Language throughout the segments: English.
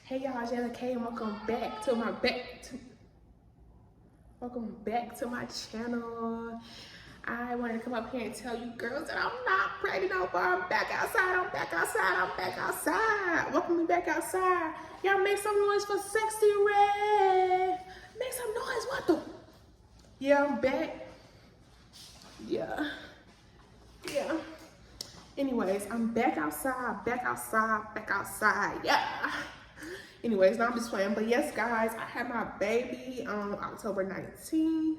Hey y'all, Jayla K, and welcome back to my channel. I wanted to come up here and tell you girls that I'm not pregnant no more. I'm back outside. Welcome me back outside. Y'all make some noise for Sexy Red. Make some noise. What the? Yeah, I'm back. Yeah. Anyways, I'm back outside. Yeah. Anyways, now I'm just playing. But yes, guys, I had my baby on October 19th.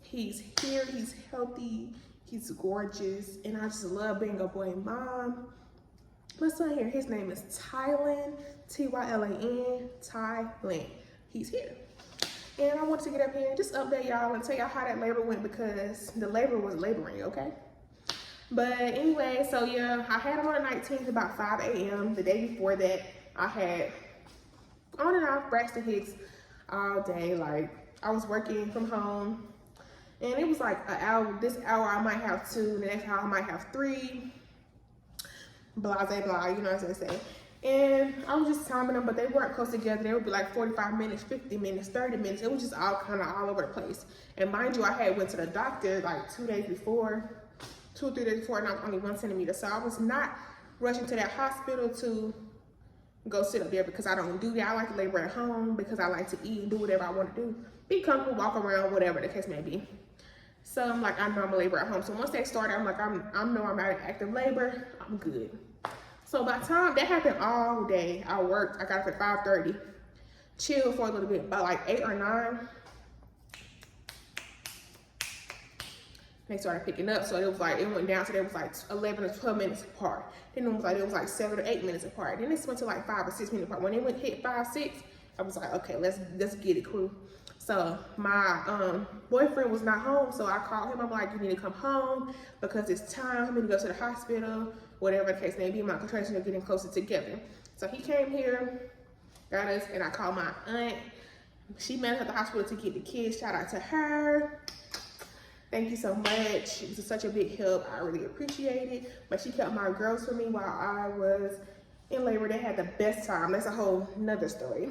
He's here. He's healthy. He's gorgeous. And I just love being a boy mom. My son here, his name is Tylan. Tylan. Tylan. He's here. And I wanted to get up here and just update y'all and tell y'all how that labor went because the labor was laboring, okay? But anyway, so yeah, I had him on the 19th about 5 a.m. The day before that, I had on and off Braxton Hicks all day. Like, I was working from home, and it was like an hour. This hour I might have 2, the next hour I might have 3. Blah, blah, blah, you know what I'm saying? And I was just timing them, but they weren't close together. They would be like 45 minutes, 50 minutes, 30 minutes. It was just all kind of all over the place. And mind you, I had went to the doctor like 2 days before, 2 or 3 days before, and I was only 1 centimeter. So I was not rushing to that hospital to go sit up there because I don't do that. I like to labor at home because I like to eat and do whatever I want to do. Be comfortable, walk around, whatever the case may be. So I'm like, I know I'm a labor at home. So once they started, I'm like, I know I'm out of active labor. I'm good. So by the time that happened all day, I worked. I got up at 5:30, chilled for a little bit. By like 8 or 9, they started picking up. So it was like, it went down to there was like 11 or 12 minutes apart. Then it was like 7 or 8 minutes apart. Then it went to like 5 or 6 minutes apart. When it hit 5, 6, I was like, okay, let's get it, crew. So my boyfriend was not home, so I called him. I'm like, you need to come home because it's time for me to go to the hospital, whatever the case may be. My contractions are getting closer together. So he came here, got us, and I called my aunt. She met us at the hospital to get the kids. Shout out to her. Thank you so much. It was such a big help. I really appreciate it. But she kept my girls for me while I was in labor. They had the best time. That's a whole nother story.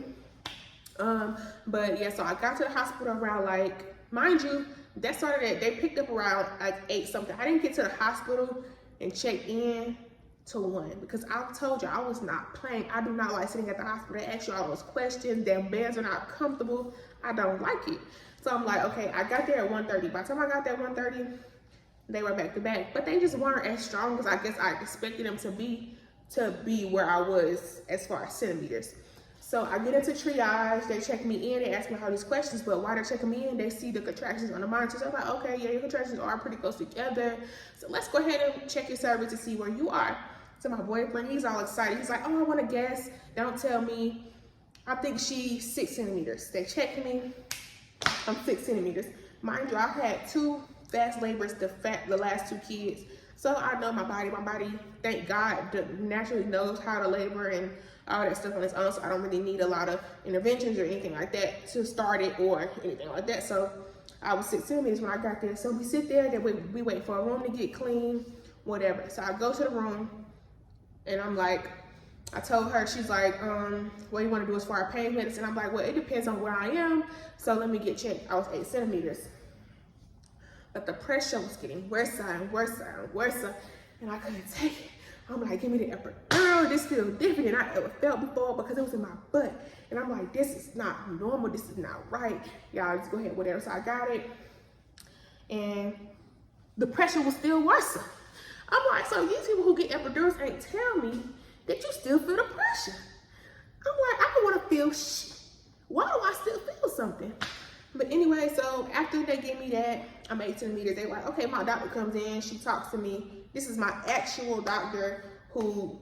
But yeah, so I got to the hospital around like, mind you, that started at, they picked up around like 8 something. I didn't get to the hospital and check in till 1 because I told you I was not playing. I do not like sitting at the hospital. They ask you all those questions. Their beds are not comfortable. I don't like it. So I'm like, okay, I got there at 1:30. By the time I got there at 1:30, they were back to back. But they just weren't as strong as I guess I expected them to be where I was as far as centimeters. So I get into triage, they check me in, they ask me all these questions, but while they're checking me in, they see the contractions on the monitor. So I'm like, okay, yeah, your contractions are pretty close together. So let's go ahead and check your cervix to see where you are. So my boyfriend, he's all excited. He's like, oh, I want to guess. Don't tell me. I think she's 6 centimeters. They checked me. I'm 6 centimeters. Mind you, I had 2 fast labors, the last 2 kids. So I know my body, thank God, naturally knows how to labor and all that stuff on its own. So I don't really need a lot of interventions or anything like that to start it or anything like that. So I was 6 centimeters when I got there. So we sit there, then we wait for a room to get clean, whatever. So I go to the room and I'm like, I told her, she's like, what do you want to do as far as pain medicine? I'm like, well, it depends on where I am. So let me get checked. I was 8 centimeters. But the pressure was getting worse and worse. And I couldn't take it. I'm like, give me the epidural. This feels different than I ever felt before because it was in my butt. And I'm like, this is not normal. This is not right. Y'all just go ahead, whatever. So I got it. And the pressure was still worse. I'm like, so these people who get epidurals ain't tell me that you still feel the pressure. I'm like, I don't want to feel shit. Why do I still feel something? But anyway, so after they give me that, I'm 8 centimeters. They're like, okay, my doctor comes in. She talks to me. This is my actual doctor who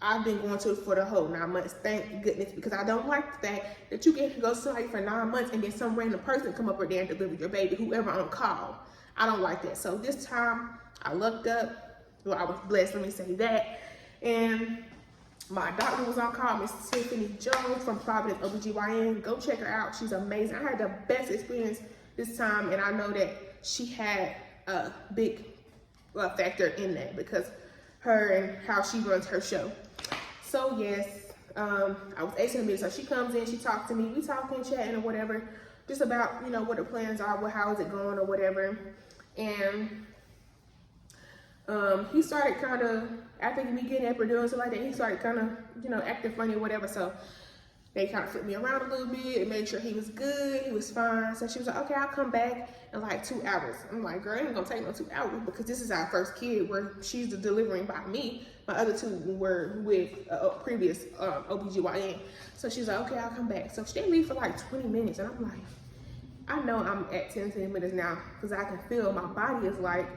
I've been going to for the whole 9 months. Thank goodness, because I don't like the fact that you can go to somebody for 9 months and then some random person come up there and deliver your baby, whoever on call. I don't like that. So this time I looked up. Well, I was blessed, let me say that. And my doctor was on call, Miss Tiffany Jones from Providence OBGYN. Go check her out. She's amazing. I had the best experience this time, and I know that she had a big factor in that because her and how she runs her show. So yes, I was asking her, so she comes in, she talks to me, we talking, chatting or whatever, just about, you know, what the plans are, how is it going or whatever. And he started kind of, after me getting up or doing something like that, he started kind of, you know, acting funny or whatever. So they kind of flipped me around a little bit and made sure he was good, he was fine. So she was like, okay, I'll come back in like 2 hours. I'm like, girl, it ain't gonna take no 2 hours because this is our first kid where she's delivering by me. My other two were with a previous OBGYN. So she's like, okay, I'll come back. So she leave for like 20 minutes. And I'm like, I know I'm at 10 minutes now because I can feel my body is like,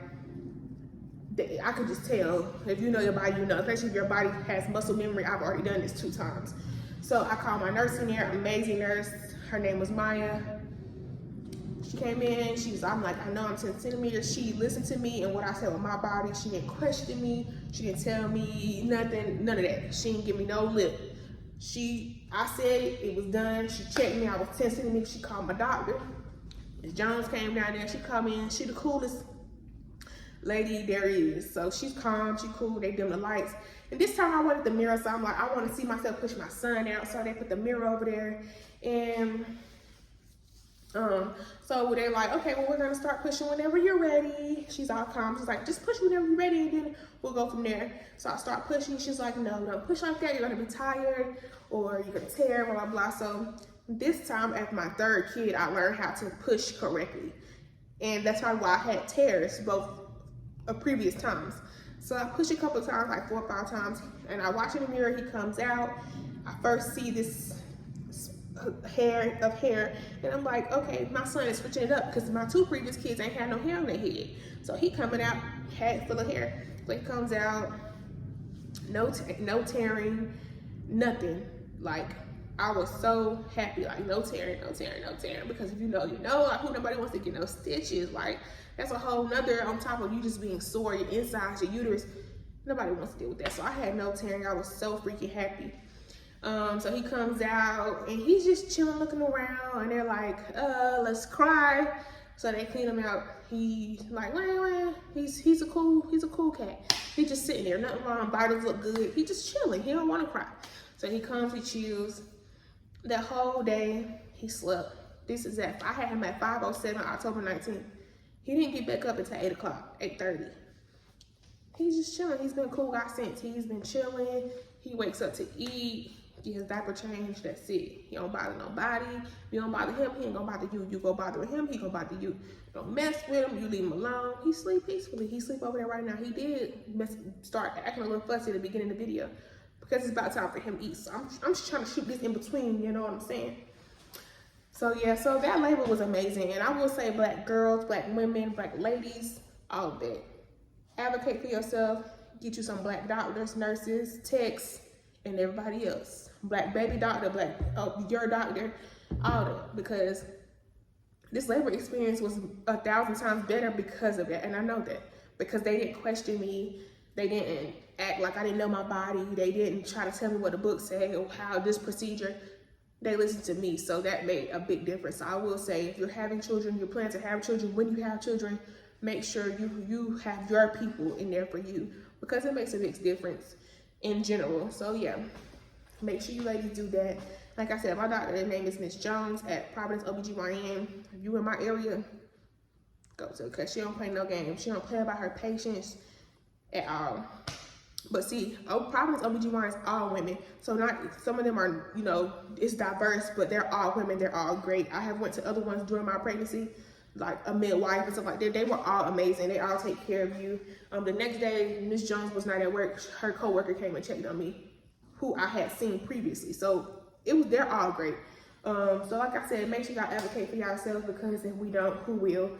I could just tell. If you know your body, you know, especially if your body has muscle memory. I've already done this 2 times. So I called my nurse in there, amazing nurse. Her name was Maya. She came in, I'm like, I know I'm 10 centimeters. She listened to me and what I said with my body. She didn't question me. She didn't tell me nothing, none of that. She didn't give me no lip. I said it was done. She checked me, I was 10 centimeters. She called my doctor. Ms. Jones came down there, she come in, she the coolest lady there is. So she's calm, she cool, they dim the lights. And this time I wanted the mirror, so I'm like, I want to see myself push my son out. So they put the mirror over there. And so they're like, okay, well, we're gonna start pushing whenever you're ready. She's all calm. She's like, just push whenever you're ready, and then we'll go from there. So I start pushing. She's like, no, don't push like that. You're gonna be tired, or you're gonna tear, blah, blah, blah. So this time, after my 3rd kid, I learned how to push correctly. And that's probably why I had tears both previous times. So I push a couple of times, like 4 or 5 times, and I watch in the mirror, he comes out. I first see this hair, and I'm like, okay, my son is switching it up because my 2 previous kids ain't had no hair on their head. So he coming out, head full of hair. So he comes out, no tearing, nothing. Like, I was so happy, like no tearing, because if you know, like who nobody wants to get no stitches. Like, that's a whole nother on top of you just being sore, your insides, your uterus. Nobody wants to deal with that. So I had no tearing. I was so freaking happy. So he comes out and he's just chilling, looking around, and they're like, let's cry. So they clean him out. He like, wah. He's a cool cat. He's just sitting there, nothing wrong, vitals look good. He just chilling, he don't want to cry. So he comes, he chills. That whole day, he slept. This is I had him at 5:07, October 19th. He didn't get back up until 8 o'clock, 8:30. He's just chilling. He's been a cool guy since. He's been chilling. He wakes up to eat, get his diaper changed, that's it. He don't bother nobody. If you don't bother him, he ain't gonna bother you. You go bother him, he gonna bother you. Don't mess with him, you leave him alone. He sleep peacefully. He sleep over there right now. He did start acting a little fussy at the beginning of the video because it's about time for him to eat. So I'm just trying to shoot this in between, you know what I'm saying? So yeah, so that labor was amazing. And I will say, Black girls, Black women, Black ladies, all of that. Advocate for yourself. Get you some Black doctors, nurses, techs, and everybody else. Black baby doctor, your doctor, all that. Because this labor experience was 1,000 times better because of it. And I know that. Because they didn't question me. They didn't act like I didn't know my body. They didn't try to tell me what the book said or how this procedure. They listened to me. So that made a big difference. So I will say, if you're having children, you plan to have children, when you have children, make sure you have your people in there for you, because it makes a big difference in general. So yeah, make sure you ladies do that. Like I said, my doctor's name is Ms. Jones at Providence OBGYN. If you in my area, go to her, because she don't play no games. She don't play about her patients at all. But see, Providence OBGYN is all women. So not, some of them are, you know, it's diverse, but they're all women. They're all great. I have went to other ones during my pregnancy, like a midwife and stuff like that. They were all amazing. They all take care of you. The next day, Miss Jones was not at work. Her coworker came and checked on me, who I had seen previously. So they're all great. So like I said, make sure y'all advocate for yourselves, because if we don't, who will?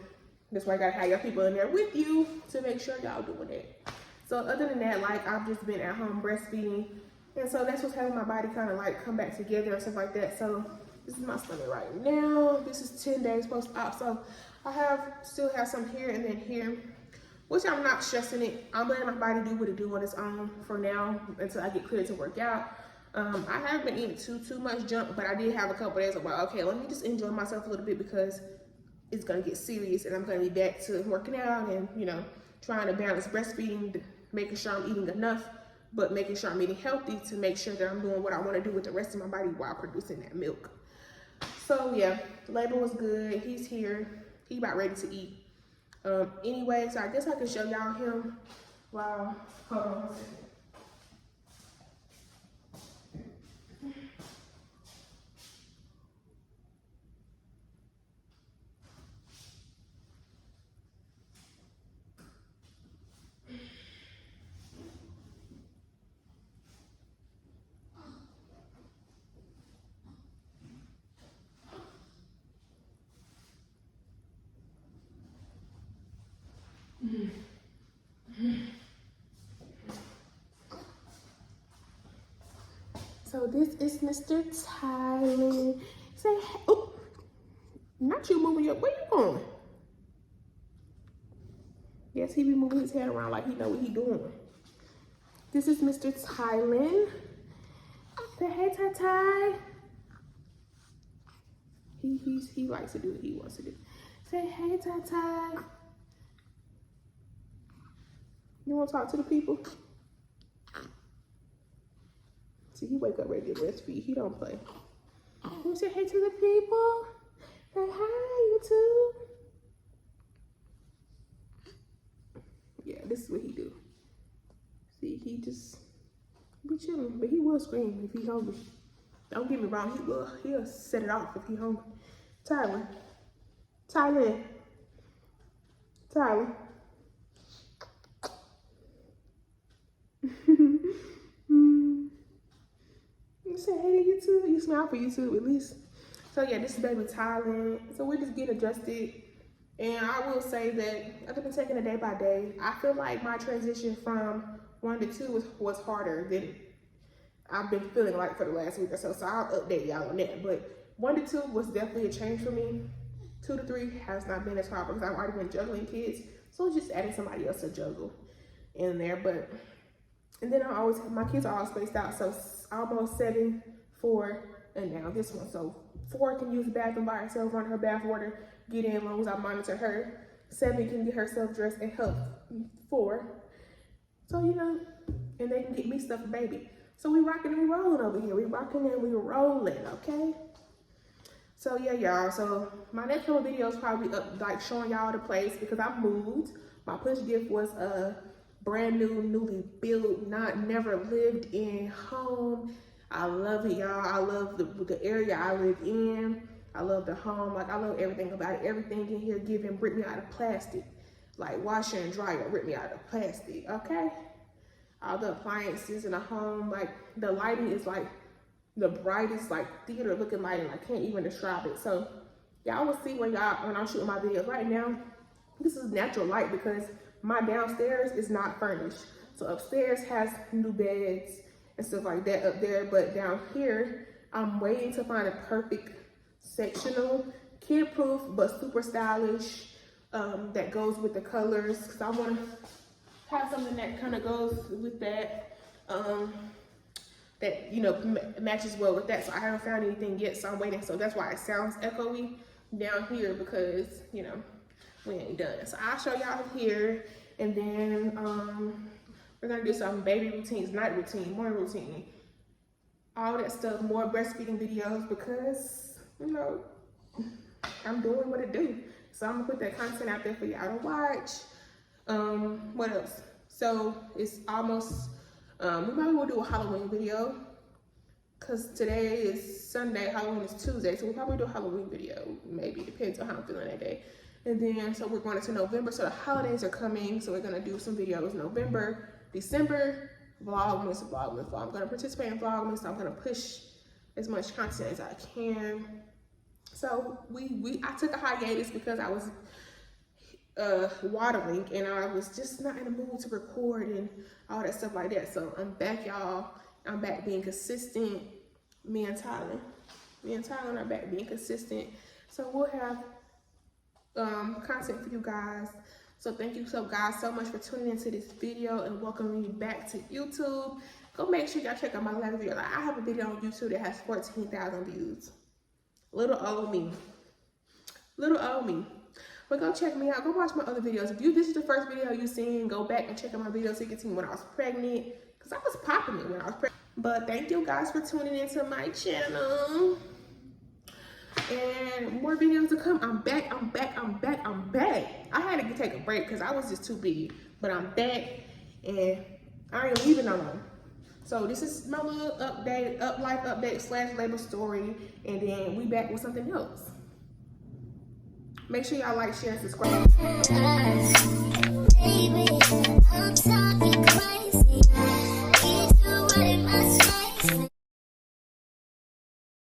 That's why you gotta have your people in there with you to make sure y'all doing it. So other than that, like, I've just been at home breastfeeding, and so that's what's having my body kind of like come back together and stuff like that. So this is my stomach right now. This is 10 days post-op. So I still have some here and then here, which I'm not stressing it. I'm letting my body do what it do on its own for now until I get cleared to work out. I haven't been eating too much junk, but I did have a couple days of, well, okay, let me just enjoy myself a little bit, because it's gonna get serious and I'm gonna be back to working out and, you know, trying to balance breastfeeding, making sure I'm eating enough but making sure I'm eating healthy to make sure that I'm doing what I want to do with the rest of my body while producing that milk. So yeah, labor was good. He's here. He about ready to eat. Anyway, so I guess I can show y'all him. Wow. Hold on one second. So this is Mr. Tyler. Say, oh, not you moving your, where you going? Yes, he be moving his head around like he know what he doing. This is Mr. Tylen. Say, hey, Ty. He likes to do what he wants to do. Say, hey, Ty. You want to talk to the people? See, he wake up ready to breastfeed. He don't play. You say hey to the people? Say hi, YouTube. Yeah, this is what he do. See, he just be chilling, but he will scream if he's hungry. Don't get me wrong, he'll set it off if he's hungry. Tyler. You say hey to YouTube. You smile for YouTube at least. So yeah, this is baby Tyler. So we're just getting adjusted. And I will say that I've been taking it day by day. I feel like my transition from 1 to 2 was harder than I've been feeling like for the last week or so. So I'll update y'all on that. But 1 to 2 was definitely a change for me. 2 to 3 has not been as hard because I've already been juggling kids. So it's just adding somebody else to juggle in there. And then my kids are all spaced out. So almost 7, 4, and now this one. So 4 can use the bathroom by herself, run her bath water, get in as long as I monitor her. 7 can get herself dressed and help 4. So, you know, and they can get me stuff for baby. So we rocking and we rolling over here. We rocking and we rolling, okay? So yeah, y'all. So my next couple videos probably up like showing y'all the place because I moved. My push gift was a brand new, newly built, never lived in home. I love it, y'all. I love the area I live in. I love the home. Like, I love everything about it. Everything in here giving ripped me out of plastic. Like, washer and dryer ripped me out of plastic, okay? All the appliances in the home, like, the lighting is, like, the brightest, like, theater-looking lighting. I can't even describe it. So, y'all will see when I'm shooting my videos. Right now, this is natural light because my downstairs is not furnished. So, upstairs has new beds and stuff like that up there. But down here, I'm waiting to find a perfect sectional, kid-proof, but super stylish, that goes with the colors. Because I want to have something that kind of goes with that, that, you know, matches well with that. So I haven't found anything yet, so I'm waiting. So that's why it sounds echoey down here because, you know, we ain't done. So I'll show y'all here, and then we're gonna do some baby routines, night routine, morning routine, all that stuff, more breastfeeding videos because, you know, I'm doing what it do. So I'm gonna put that content out there for y'all to watch. What else? So it's almost, we probably will do a Halloween video because today is Sunday, Halloween is Tuesday. So we'll probably do a Halloween video, maybe, depends on how I'm feeling that day. And then, so we're going into November, so the holidays are coming. So we're gonna do some videos November, December, Vlogmas. I'm gonna participate in Vlogmas. I'm gonna push as much content as I can. So I took a hiatus because I was waddling and I was just not in the mood to record and all that stuff like that. So I'm back, y'all. I'm back being consistent. Me and Tyler are back being consistent. So we'll have content for you guys. So thank you guys so much for tuning into this video and welcoming me back to YouTube. Go make sure y'all check out my last video. Like, I have a video on YouTube that has 14,000 views. Little old me. But go check me out. Go watch my other videos. If this is the first video you've seen, go back and check out my videos so you can see when I was pregnant. Because because I was popping it when I was pregnant. But thank you guys for tuning into my channel. And more videos to come. I'm back. I had to take a break because I was just too big. But I'm back and I ain't leaving no more. So this is my little update, life update / labor story. And then we back with something else. Make sure y'all like, share, and subscribe.